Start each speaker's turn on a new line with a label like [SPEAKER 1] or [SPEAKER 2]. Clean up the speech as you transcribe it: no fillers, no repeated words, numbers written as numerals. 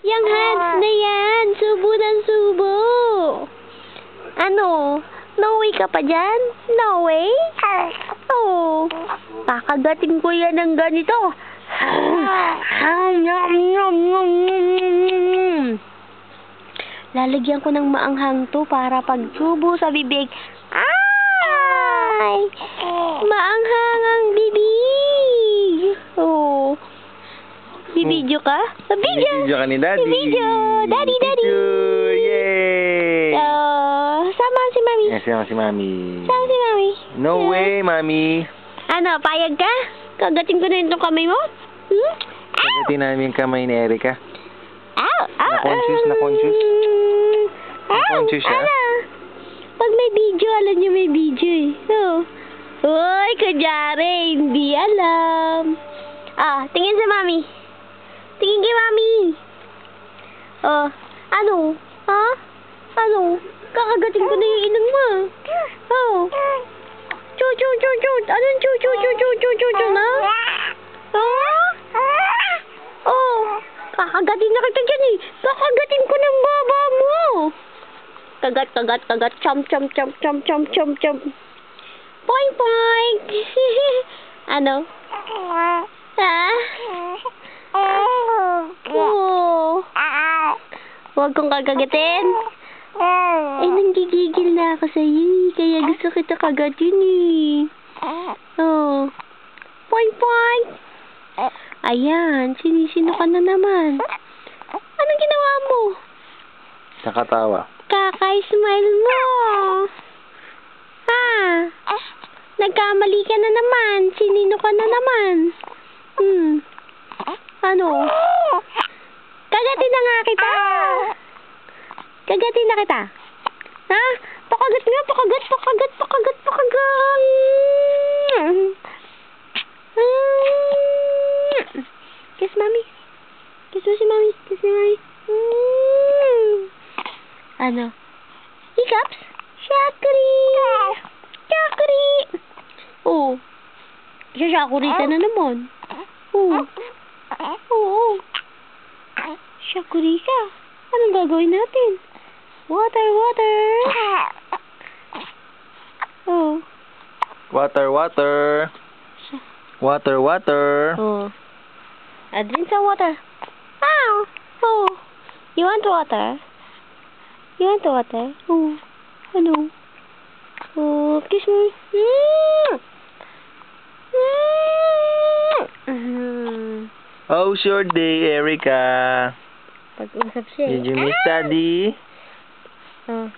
[SPEAKER 1] Yang hands na yan. Subo ng subo. Ano? No way ka pa dyan? No way? Oo. Kakagatin ko yan ng ganito. Lalagyan ko ng maanghang to para pagsubo sa bibig. Ay! Maanghang ang bibig. Oo. Bibidyo ka?
[SPEAKER 2] Bibidyo ka ni Daddy.
[SPEAKER 1] Bibidyo. Daddy, Daddy.
[SPEAKER 2] Yay!
[SPEAKER 1] Sama si Mami.
[SPEAKER 2] Yes, sama si Mami.
[SPEAKER 1] Sama si Mami.
[SPEAKER 2] No way, Mami.
[SPEAKER 1] Ano, payag ka? Kagatin ko na yung kamay mo?
[SPEAKER 2] Kagatin namin yung kamay ni Erica.
[SPEAKER 1] Ow! Ow!
[SPEAKER 2] Na-conscious siya.
[SPEAKER 1] Ano? Pag may video, alam niyo may video eh. Oh. Uy, kudyari, hindi alam. Tingin sa Mami. Tingin kay Mami. Ano? Ha? Ano? Kakagatin ko na yung inang mo. Oh. Chu. Anong chu na? Oh. Kakagatin na kita dyan eh. Kakagatin ko ng baba mo. Kagat. Chom. Poing. Ano? Ha? Oh. Huwag kong kagagatin. Eh, nanggigigil na ako sa'yo eh. Kaya gusto kita kagatin eh. Oh. Poing. Ayan, sinisino ka na naman. Anong ginawa mo?
[SPEAKER 2] Nakatawa.
[SPEAKER 1] Kaka-smile mo. Ha? Nagkamali ka na naman. Sinino ka na naman. Ano? Kagatin na nga kita. Kagatin na kita. Ha? Pakagat nga. Kiss Mami. Kiss mo si Mami. Ano? Hiccups? Shakri! Oh. Shakri ka na naman. Oo. Shakri ka. Anong gagawin natin? Water. Oh.
[SPEAKER 2] Water.
[SPEAKER 1] Oh. Drink sa water. Ow! Oh. You want water? Oh. Ano? Oh, kiss me.
[SPEAKER 2] How's your day, Erica?
[SPEAKER 1] Pag-usap siya.
[SPEAKER 2] Did you miss Daddy?
[SPEAKER 1] Oh.